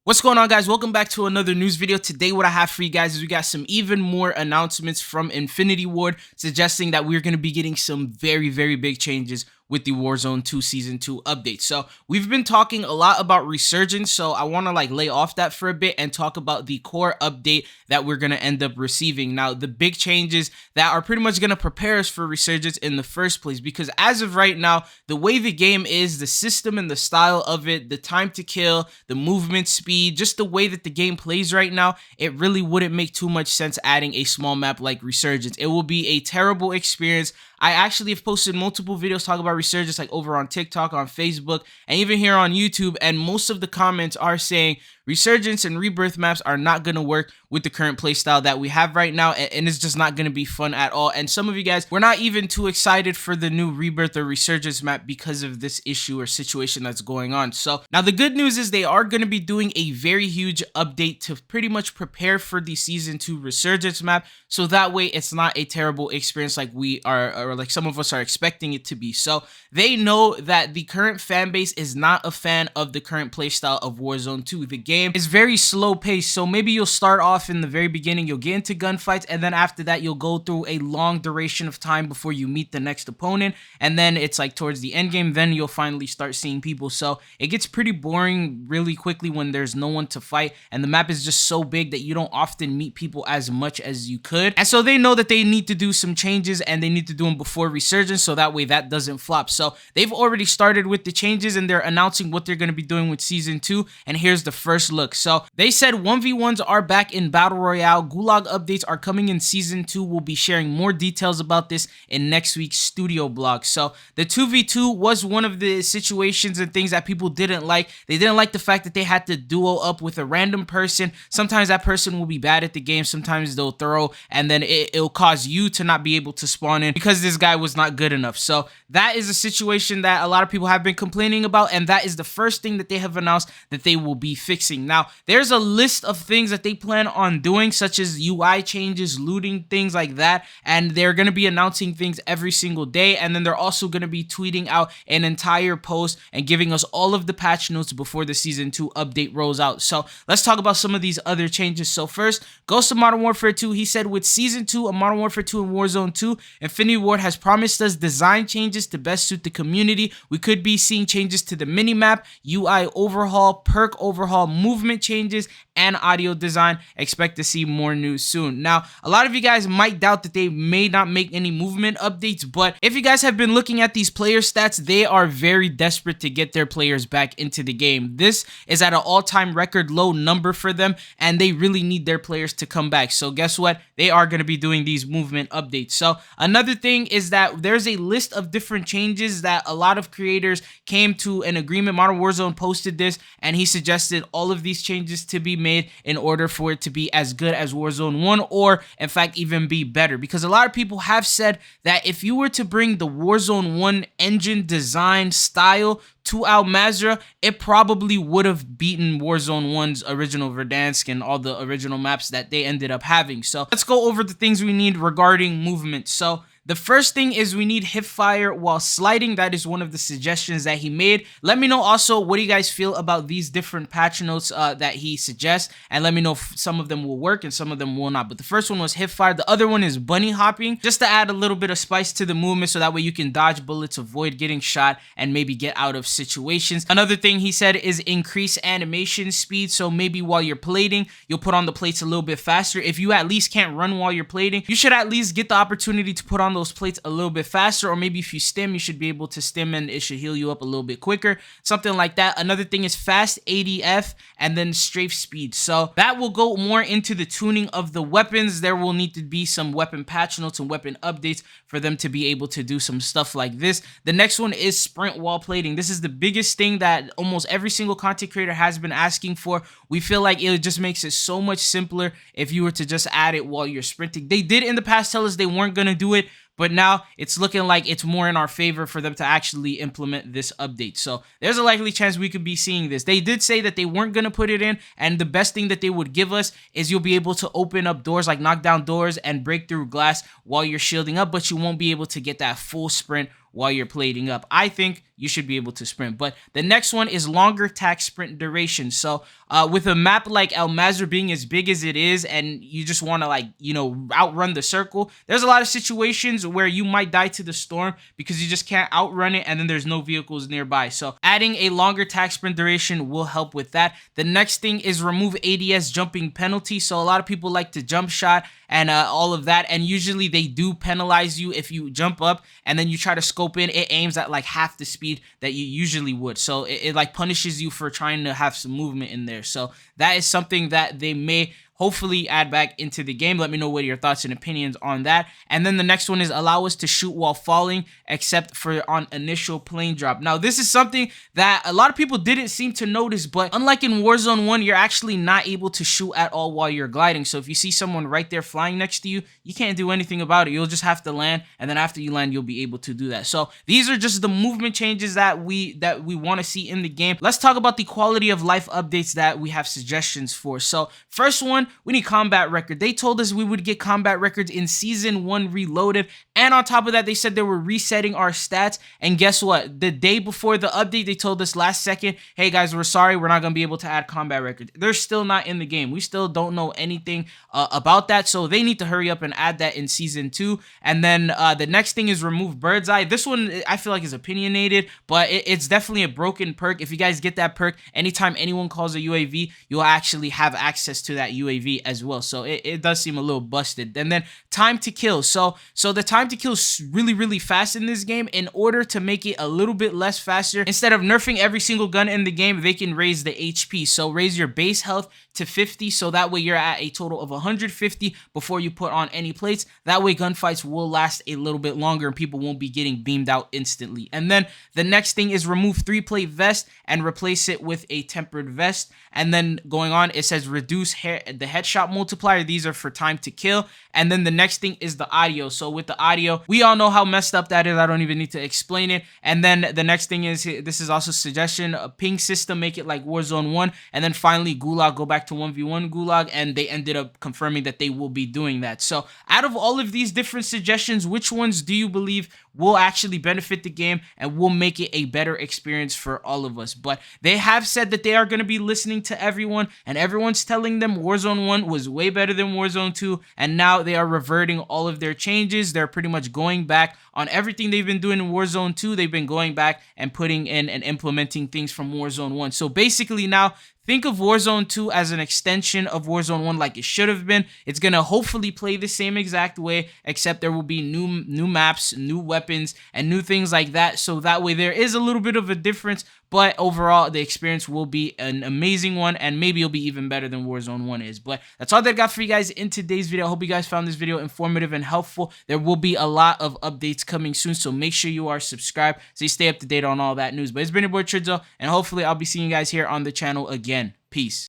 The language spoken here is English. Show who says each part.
Speaker 1: What's going on, guys? Welcome back to another news video. Today what I have for you guys is we got some even more announcements from Infinity Ward suggesting that we're going to be getting some very big changes with the Warzone 2 Season 2 update. So we've been talking a lot about Resurgence, so I want to lay off that for a bit and talk about the core update that we're going to end up receiving. Now, the big changes that are pretty much going to prepare us for Resurgence in the first place, because as of right now, the way the game is, the system and the style of it, the time to kill, the movement speed, just the way that the game plays right now, it really wouldn't make too much sense adding a small map like Resurgence. It will be a terrible experience. I actually have posted multiple videos talking about Resurgence, over on TikTok, on Facebook, and even here on YouTube, and most of the comments are saying Resurgence and Rebirth maps are not going to work with the current playstyle that we have right now, and it's just not going to be fun at all. And some of you guys were not even too excited for the new Rebirth or Resurgence map because of this issue or situation that's going on. So now the good news is they are going to be doing a very huge update to pretty much prepare for the Season 2 Resurgence map, so that way it's not a terrible experience like we are, or like some of us are expecting it to be. So they know that the current fan base is not a fan of the current playstyle of Warzone 2. The game is very slow paced, so maybe you'll start off in the very beginning, you'll get into gunfights, and then after that you'll go through a long duration of time before you meet the next opponent, and then it's towards the end game, then you'll finally start seeing people. So it gets pretty boring really quickly when there's no one to fight, and the map is just so big that you don't often meet people as much as you could. And so they know that they need to do some changes, and they need to do them before Resurgence, so that way that doesn't flop. So they've already started with the changes, and they're announcing what they're going to be doing with Season 2, and here's the first look. So they said 1v1s are back in Battle Royale. Gulag updates are coming in Season 2. We'll be sharing more details about this in next week's studio blog. So the 2v2 was one of the situations and things that people didn't like. They didn't like the fact that they had to duo up with a random person. Sometimes that person will be bad at the game. Sometimes they'll throw, and then it'll cause you to not be able to spawn in because this guy was not good enough. So that is a situation that a lot of people have been complaining about, and that is the first thing that they have announced that they will be fixing. Now, there's a list of things that they plan on doing, such as UI changes, looting, things like that, and they're going to be announcing things every single day, and then they're also going to be tweeting out an entire post and giving us all of the patch notes before the Season 2 update rolls out. So let's talk about some of these other changes. So first, Ghost of Modern Warfare 2, he said with Season 2 of Modern Warfare 2 and Warzone 2, Infinity Ward has promised us design changes to best suit the community. We could be seeing changes to the minimap, UI overhaul, perk overhaul, movement changes, and audio design. Expect to see more news soon. Now, a lot of you guys might doubt that they may not make any movement updates, but if you guys have been looking at these player stats, they are very desperate to get their players back into the game. This is at an all-time record low number for them, and they really need their players to come back. So guess what? They are going to be doing these movement updates. So another thing is that there's a list of different changes that a lot of creators came to an agreement. Modern Warzone posted this, and he suggested all of these changes to be made in order for it to be as good as Warzone 1, or in fact even be better, because a lot of people have said that if you were to bring the Warzone 1 engine design style to Al Mazrah, it probably would have beaten Warzone 1's original Verdansk and all the original maps that they ended up having. So let's go over the things we need regarding movement. So the first thing is we need hip fire while sliding. That is one of the suggestions that he made. Let me know also what do you guys feel about these different patch notes that he suggests, and let me know if some of them will work and some of them will not. But the first one was hip fire. The other one is bunny hopping, just to add a little bit of spice to the movement, so that way you can dodge bullets, avoid getting shot, and maybe get out of situations. Another thing he said is increase animation speed. So maybe while you're plating, you'll put on the plates a little bit faster. If you at least can't run while you're plating, you should at least get the opportunity to put on those plates a little bit faster, or maybe if you stim, you should be able to stim and it should heal you up a little bit quicker, something like that. Another thing is fast ADF and then strafe speed. So that will go more into the tuning of the weapons. There will need to be some weapon patch notes and weapon updates for them to be able to do some stuff like this. The next one is sprint while plating. This is the biggest thing that almost every single content creator has been asking for. We feel like it just makes it so much simpler if you were to just add it while you're sprinting. They did in the past tell us they weren't going to do it, but now it's looking like it's more in our favor for them to actually implement this update. So there's a likely chance we could be seeing this. They did say that they weren't going to put it in, and the best thing that they would give us is you'll be able to open up doors, like knock down doors and break through glass while you're shielding up, but you won't be able to get that full sprint while you're plating up. I think you should be able to sprint. But the next one is longer tac sprint duration. So with a map like El Mazrah being as big as it is, and you just want to, like, you know, outrun the circle, there's a lot of situations where you might die to the storm because you just can't outrun it, and then there's no vehicles nearby. So adding a longer tac sprint duration will help with that. The next thing is remove ADS jumping penalty. So a lot of people like to jump shot and all of that, and usually they do penalize you if you jump up and then you try to scope in. It aims at like half the speed that you usually would, so it like punishes you for trying to have some movement in there. So that is something that they may hopefully add back into the game. Let me know what your thoughts and opinions on that. And then the next one is allow us to shoot while falling, except for on initial plane drop. Now, this is something that a lot of people didn't seem to notice, but unlike in Warzone 1, you're actually not able to shoot at all while you're gliding. So if you see someone right there flying next to you, you can't do anything about it. You'll just have to land, and then after you land, you'll be able to do that. So these are just the movement changes that we want to see in the game. Let's talk about the quality of life updates that we have suggestions for. So first one, we need combat record. They told us we would get combat records in Season 1 Reloaded, and on top of that, they said they were resetting our stats. And guess what? The day before the update, they told us last second, hey guys, we're sorry, we're not going to be able to add combat records. They're still not in the game. We still don't know anything about that, so they need to hurry up and add that in Season 2. And then the next thing is remove bird's eye. This one I feel like is opinionated, but it's definitely a broken perk. If you guys get that perk, anytime anyone calls a UAV, you'll actually have access to that UAV as well. So it does seem a little busted. And then time to kill. So the time to kill is really fast in this game. In order to make it a little bit less faster, instead of nerfing every single gun in the game, they can raise the HP. So raise your base health to 50, so that way you're at a total of 150 before you put on any plates. That way gunfights will last a little bit longer and people won't be getting beamed out instantly. And then the next thing is remove 3-plate vest and replace it with a tempered vest. And then going on, it says reduce the headshot multiplier. These are for time to kill. And then the next thing is the audio. So with the audio, we all know how messed up that is. I don't even need to explain it. And then the next thing is, this is also a suggestion, a ping system, make it like Warzone 1. And then finally Gulag, go back to 1v1 Gulag, and they ended up confirming that they will be doing that. So out of all of these different suggestions, which ones do you believe will actually benefit the game and will make it a better experience for all of us? But they have said that they are going to be listening to everyone, and everyone's telling them Warzone 1 was way better than Warzone 2, and now they are reverting all of their changes. They're pretty much going back on everything they've been doing in Warzone 2. They've been going back and putting in and implementing things from Warzone 1. So basically now, think of Warzone 2 as an extension of Warzone 1 like it should have been. It's going to hopefully play the same exact way, except there will be new maps, new weapons, and new things like that. So that way there is a little bit of a difference, but overall the experience will be an amazing one, and maybe it'll be even better than Warzone 1 is. But that's all that I got for you guys in today's video. I hope you guys found this video informative and helpful. There will be a lot of updates coming soon, so make sure you are subscribed so you stay up to date on all that news. But it's been your boy Tridzo, and hopefully I'll be seeing you guys here on the channel again. Peace.